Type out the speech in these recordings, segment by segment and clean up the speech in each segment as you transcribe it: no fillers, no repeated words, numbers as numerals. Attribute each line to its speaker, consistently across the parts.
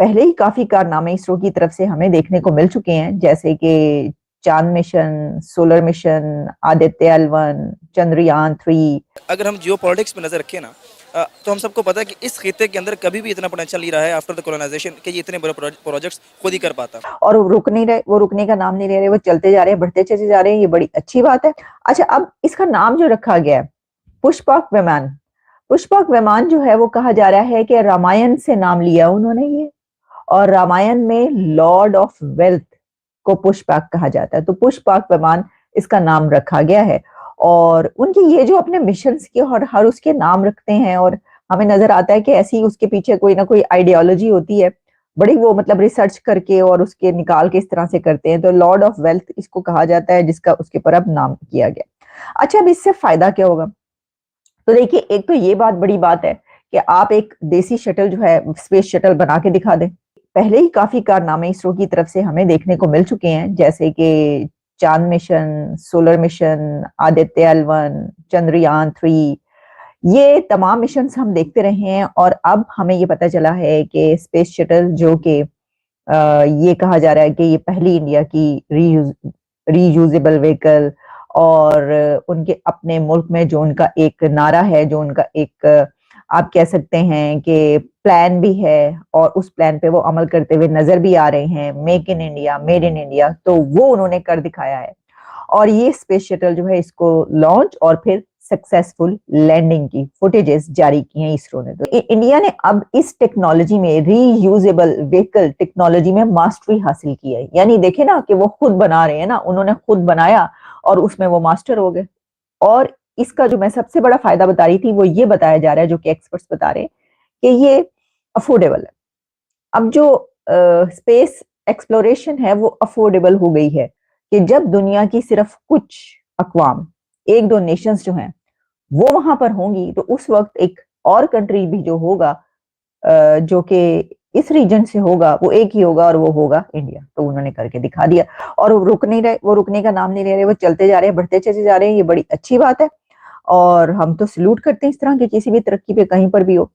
Speaker 1: पहले ही काफी कारनामे इसरो की तरफ से हमें देखने को मिल चुके हैं, जैसे कि चांद mission, solar mission, Aditya L1, Chandrayaan 3।
Speaker 2: अगर हम जियो पॉलिटिक्स में नजर रखें ना, तो हम सबको पता है कि इस खिते के अंदर कभी भी इतना पोटेंशियल नहीं रहा है आफ्टर द कॉलोनाइजेशन कि ये इतने बड़े प्रोजेक्ट्स खुद ही कर पाता।
Speaker 1: और वो रुक नहीं रहे, वो रुकने का नाम नहीं ले रहे, वो चलते जा रहे हैं, बढ़ते चले जा रहे हैं। ये बड़ी अच्छी बात है। अच्छा, अब इसका नाम जो रखा गया है, पुष्पक विमान। पुष्पक विमान जो है वो कहा जा रहा है कि रामायण से नाम लिया उन्होंने ये, और रामायण में लॉर्ड ऑफ वेल्थ को पुष्पक कहा जाता है, तो पुष्पक विमान इसका नाम रखा गया है। और उनकी ये जो अपने मिशन के और हर उसके नाम रखते हैं, और हमें नजर आता है कि ऐसी उसके पीछे कोई ना कोई आइडियोलॉजी होती है, बड़ी वो मतलब रिसर्च करके और उसके निकाल के इस तरह से करते हैं। तो लॉर्ड ऑफ वेल्थ इसको कहा जाता है, जिसका उसके ऊपर अब नाम किया गया। अच्छा, अब इससे फायदा क्या होगा? तो देखिए, एक तो ये बात बड़ी बात है कि आप एक देसी शटल जो है, स्पेस शटल बना के दिखा दें। पहले ही काफी कारनामे इसरो की तरफ से हमें देखने को मिल चुके हैं, जैसे कि चांद mission, solar mission, Aditya L1, Chandrayaan 3। ये तमाम मिशन हम देखते रहे हैं, और अब हमें ये पता चला है कि स्पेस शटल जो कि ये कहा जा रहा है कि ये पहली इंडिया की रीयूजेबल व्हीकल, और उनके अपने मुल्क में जो उनका एक नारा है, जो उनका एक आप कह सकते हैं कि प्लान भी है, और उस प्लान पे वो अमल करते हुए नजर भी आ रहे हैं, make in India, made in India, तो वो उन्होंने कर दिखाया है। और ये स्पेस शटल जो है, इसको लॉन्च और फिर सक्सेसफुल लैंडिंग की फुटेजेस जारी की हैं इसरो ने। तो इंडिया ने अब इस टेक्नोलॉजी में, रीयूजेबल व्हीकल टेक्नोलॉजी में मास्टरी हासिल की है। यानी देखे ना कि वो खुद बना रहे हैं ना, उन्होंने खुद बनाया और उसमें वो मास्टर हो गए। और इसका जो मैं सबसे बड़ा फायदा बता रही थी, वो ये बताया जा रहा है, जो कि एक्सपर्ट्स बता रहे हैं, कि ये अफोर्डेबल है। अब जो स्पेस एक्सप्लोरेशन है वो अफोर्डेबल हो गई है, कि जब दुनिया की सिर्फ कुछ अकवाम, एक दो नेशंस जो हैं, वो वहां पर होंगी, तो उस वक्त एक और कंट्री भी जो होगा, जो कि इस रीजन से होगा, वो एक ही होगा, और वो होगा इंडिया। तो उन्होंने करके दिखा दिया। और वो रुक नहीं रहे, वो रुकने का नाम नहीं ले रहे, वो चलते जा रहे हैं, बढ़ते चले जा रहे हैं। ये बड़ी अच्छी बात है, और हम तो सल्यूट करते हैं इस तरह की किसी भी तरक्की पे कहीं पर भी हो।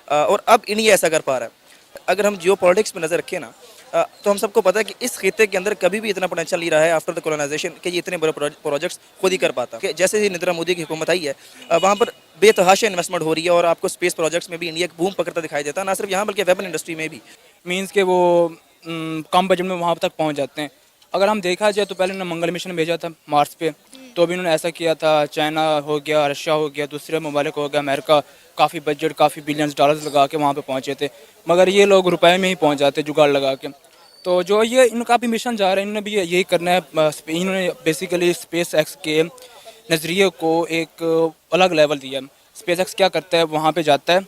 Speaker 2: और अब इंडिया ऐसा कर पा रहा है। अगर हम जियो पॉलिटिक्स में नजर रखें ना, तो हम सबको पता है कि इस खिते के अंदर कभी भी इतना पोटेंशियल नहीं रहा है आफ्टर द कॉलोनाइजेशन कि ये इतने बड़े प्रोजेक्ट्स खुद ही कर पाता। कि जैसे ही नरेंद्र मोदी की हुकूमत आई है, वहाँ पर बेतहाशा इन्वेस्टमेंट हो रही है, और आपको स्पेस प्रोजेक्ट्स में भी इंडिया बूम पकड़ता दिखाई देता है, ना सिर्फ यहाँ बल्कि वेपन इंडस्ट्री में भी।
Speaker 3: मीन्स के वो कम बजट में वहाँ तक पहुँच जाते हैं। अगर हम देखा जाए तो पहले उन्होंने मंगल मिशन भेजा था मार्स पे, तो भी उन्होंने ऐसा किया था। चाइना हो गया, रशिया हो गया, दूसरे ममालिक हो गया, अमेरिका, काफ़ी बजट, काफ़ी बिलियंस डॉलर्स लगा के वहाँ पे पहुँचे थे। मगर ये लोग रुपए में ही पहुँच जाते, जुगाड़ लगा के। तो जो ये इनका भी मिशन जा रहा है, इन्होंने भी यही करना है। इन्होंने बेसिकली स्पेस एक्स के नज़रिए को एक अलग लेवल दिया। स्पेस एक्स क्या करता है, वहाँ पे जाता है,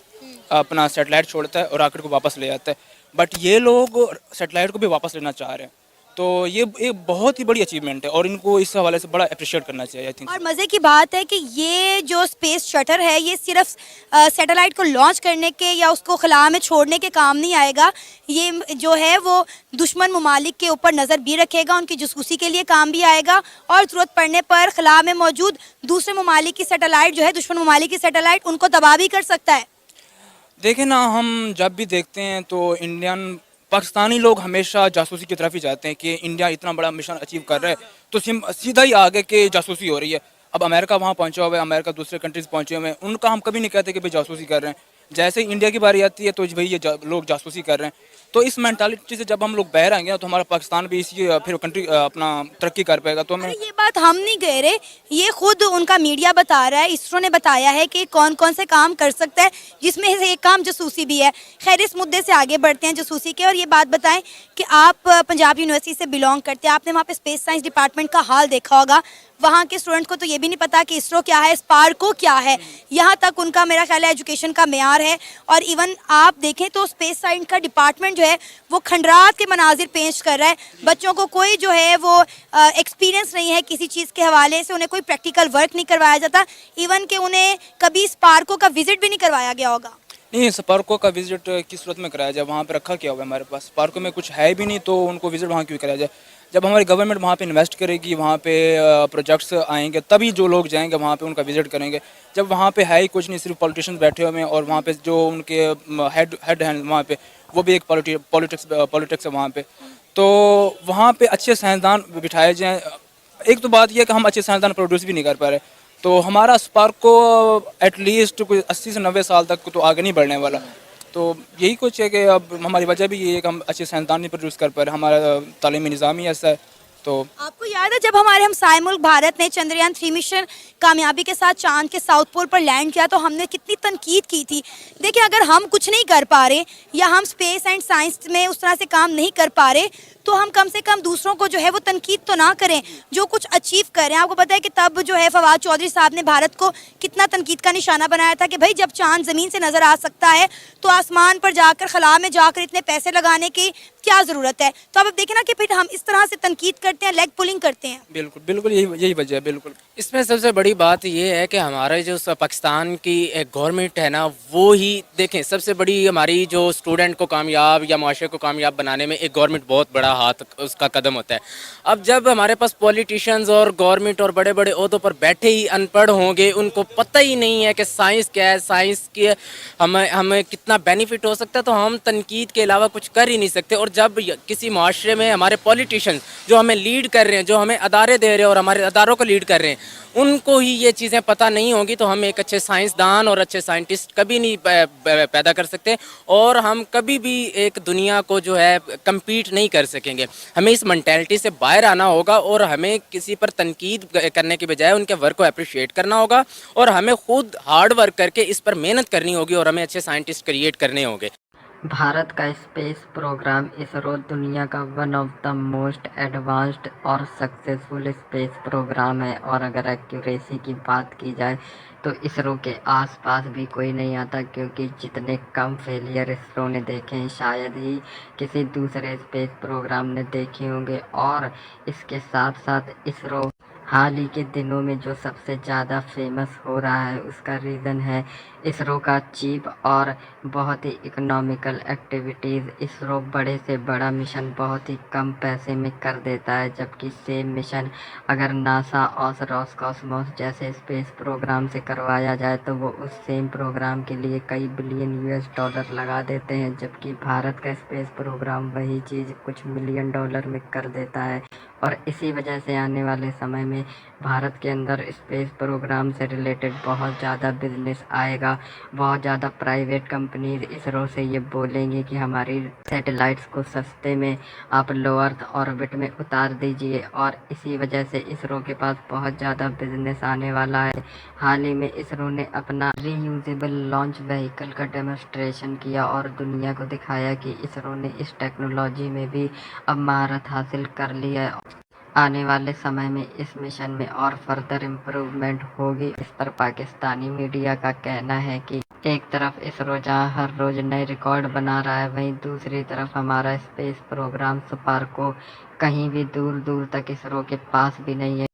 Speaker 3: अपना सेटेलाइट छोड़ता है और रॉकेट को वापस ले जाता है। बट ये लोग सेटेलाइट को भी वापस लेना चाह रहे हैं। तो ये एक बहुत ही बड़ी अचीवमेंट है, और इनको इस हवाले से बड़ा अप्रिशिएट करना चाहिए, आई थिंक।
Speaker 4: और मज़े की बात है कि ये जो स्पेस शटल है, ये सिर्फ सैटेलाइट को लॉन्च करने के या उसको खला में छोड़ने के काम नहीं आएगा। ये जो है वो दुश्मन ममालिक के ऊपर नज़र भी रखेगा, उनकी जासूसी के लिए काम भी आएगा, और ज़रूरत पड़ने पर खला में मौजूद दूसरे ममालिक की सैटेलाइट जो है, दुश्मन ममालिक की सैटेलाइट, उनको तबाह भी कर सकता है।
Speaker 3: देखें ना, हम जब भी देखते हैं तो पाकिस्तानी लोग हमेशा जासूसी की तरफ ही जाते हैं कि इंडिया इतना बड़ा मिशन अचीव कर रहा है, तो सीधा ही आगे कि जासूसी हो रही है। अब अमेरिका वहाँ पहुँचा हुआ है, अमेरिका दूसरे कंट्रीज पहुँचे हुए हैं, उनका हम कभी नहीं कहते कि भाई जासूसी कर रहे हैं। जैसे ही इंडिया की बारी आती है तो भाई ये लोग जासूसी कर रहे हैं। तो इस मेंटालिटी से जब हम लोग बाहर आएंगे तो हमारा पाकिस्तान भी इसी फिर कंट्री अपना तरक्की कर पाएगा। तो हमें
Speaker 4: ये बात हम नहीं कह रहे, ये खुद उनका मीडिया बता रहा है, इसरो ने बताया है कि कौन कौन से काम कर सकता है, जिसमें से एक काम जासूसी भी है। खैर, इस मुद्दे से आगे बढ़ते हैं जासूसी के, और ये बात बताएं कि आप पंजाब यूनिवर्सिटी से बिलोंग करते हैं, आपने वहाँ पे स्पेस साइंस डिपार्टमेंट का हाल देखा होगा। वहाँ के स्टूडेंट को तो ये भी नहीं पता कि इसरो क्या है, स्पार्को क्या है। यहाँ तक उनका मेरा ख्याल है एजुकेशन का मेयार है। और इवन आप देखें तो स्पेस साइंस का डिपार्टमेंट जो है वो खंडरात के मनाजिर पेश कर रहा है। बच्चों को कोई जो है वो एक्सपीरियंस नहीं है किसी चीज़ के हवाले से, उन्हें कोई प्रैक्टिकल वर्क नहीं करवाया जाता। इवन कि उन्हें कभी स्पार्को का विजिट भी नहीं करवाया गया होगा।
Speaker 3: नहीं, स्पार्को का विजिट किस सूरत में कराया जाए? वहाँ पे रखा क्या हुआ है हमारे पास? स्पार्को में कुछ है भी नहीं, तो उनको विजिट वहाँ क्यों कराया जाए? जब हमारी गवर्नमेंट वहाँ पे इन्वेस्ट करेगी, वहाँ पे प्रोजेक्ट्स आएंगे, तभी जो लोग जाएंगे वहाँ पे उनका विजिट करेंगे। जब वहाँ पे है ही कुछ नहीं, सिर्फ पॉलिटिशियंस बैठे हुए हैं, और वहाँ पे जो उनके हेड हैं वहाँ पे, वो भी एक पॉलिटिक्स है वहाँ पे। तो वहाँ पे अच्छे साइंसदान बिठाए जाएँ। एक तो बात ये है कि हम अच्छे साइंसदान प्रोड्यूस भी नहीं कर पा रहे, तो हमारा स्पार्क को एटलीस्ट कोई 80 से 90 साल तक तो आगे नहीं बढ़ने वाला। तो यही कुछ है कि अब हमारी वजह भी ये है कि हम अच्छे साइंसदान नहीं प्रोड्यूस कर पा रहे, हमारा तालीमी निज़ाम ही ऐसा है। तो
Speaker 4: आपको याद है जब हमारे हमसाए मुल्क भारत ने चंद्रयान 3 मिशन कामयाबी के साथ चांद के साउथ पोल पर लैंड किया तो हमने कितनी तनकीद की थी। देखिए अगर हम कुछ नहीं कर पा रहे या हम स्पेस एंड साइंस में उस तरह से काम नहीं कर पा रहे तो हम कम से कम दूसरों को जो है वो तनकीद तो ना करें, जो कुछ अचीव करें। आपको पता है कि तब जो है फवाद चौधरी साहब ने भारत को कितना तनकीद का निशाना बनाया था कि भाई जब चांद ज़मीन से नज़र आ सकता है तो आसमान पर जाकर खला में जाकर इतने पैसे लगाने की क्या ज़रूरत है। तो अब देखें ना कि फिर हम इस तरह से तनकीद करते हैं, लेग पुलिंग करते हैं।
Speaker 3: बिल्कुल बिल्कुल यही वजह है। बिल्कुल
Speaker 5: इसमें सबसे बड़ी बात ये है कि हमारे जो पाकिस्तान की एक गवर्नमेंट है ना, वो ही देखें सबसे बड़ी हमारी जो स्टूडेंट को कामयाब या माशरे को कामयाब बनाने में एक गवर्नमेंट बहुत बड़ा हाथ उसका कदम होता है। अब जब हमारे पास पॉलिटिशियंस और गवर्नमेंट और बड़े बड़े ओहदों पर बैठे ही अनपढ़ होंगे, उनको पता ही नहीं है कि साइंस क्या है, साइंस की हमें कितना बेनिफिट हो सकता है, तो हम तनकीद के अलावा कुछ कर ही नहीं सकते। और जब किसी माशरे में हमारे पॉलिटिशियंस जो हमें लीड कर रहे हैं, जो हमें अदारे दे रहे हैं और हमारे अदारों को लीड कर रहे हैं, उनको ही ये चीज़ें पता नहीं होंगी तो हम एक अच्छे साइंसदान और अच्छे साइंटिस्ट कभी नहीं पैदा कर सकते और हम कभी भी एक दुनिया को जो है कम्पीट नहीं कर सकेंगे। हमें इस मेंटालिटी से बाहर आना होगा और हमें किसी पर तनकीद करने के बजाय उनके वर्क को अप्रिशिएट करना होगा और हमें खुद हार्ड वर्क करके इस पर मेहनत करनी होगी और हमें अच्छे साइंटिस्ट क्रिएट करने होंगे।
Speaker 6: भारत का स्पेस प्रोग्राम इसरो दुनिया का one of the most advanced और सक्सेसफुल स्पेस प्रोग्राम है और अगर एक्यूरेसी की बात की जाए तो इसरो के आसपास भी कोई नहीं आता, क्योंकि जितने कम फेलियर इसरो ने देखे हैं शायद ही किसी दूसरे स्पेस प्रोग्राम ने देखे होंगे। और इसके साथ साथ इसरो हाल ही के दिनों में जो सबसे ज़्यादा फेमस हो रहा है उसका रीज़न है इसरो का चीप और बहुत ही इकोनॉमिकल एक्टिविटीज़। इसरो बड़े से बड़ा मिशन बहुत ही कम पैसे में कर देता है, जबकि सेम मिशन अगर नासा और रॉसकॉस्मोस जैसे स्पेस प्रोग्राम से करवाया जाए तो वो उस सेम प्रोग्राम के लिए कई बिलियन US$ लगा देते हैं, जबकि भारत का स्पेस प्रोग्राम वही चीज़ कुछ मिलियन डॉलर में कर देता है। और इसी वजह से आने वाले समय में भारत के अंदर स्पेस प्रोग्राम से रिलेटेड बहुत ज़्यादा बिजनेस आएगा। बहुत ज़्यादा प्राइवेट कंपनीज इसरो से ये बोलेंगे कि हमारी सैटेलाइट्स को सस्ते में आप लो अर्थ ऑर्बिट में उतार दीजिए, और इसी वजह से इसरो के पास बहुत ज़्यादा बिजनेस आने वाला है। हाल ही में इसरो ने अपना रीयूजेबल लॉन्च व्हीकल का डेमोस्ट्रेशन किया और दुनिया को दिखाया कि इसरो ने इस टेक्नोलॉजी में भी अब महारत हासिल कर ली है। आने वाले समय में इस मिशन में और फर्दर इम्प्रूवमेंट होगी। इस पर पाकिस्तानी मीडिया का कहना है कि एक तरफ इसरो जहां हर रोज नए रिकॉर्ड बना रहा है, वहीं दूसरी तरफ हमारा स्पेस प्रोग्राम स्पार्को कहीं भी दूर दूर तक इसरो के पास भी नहीं है।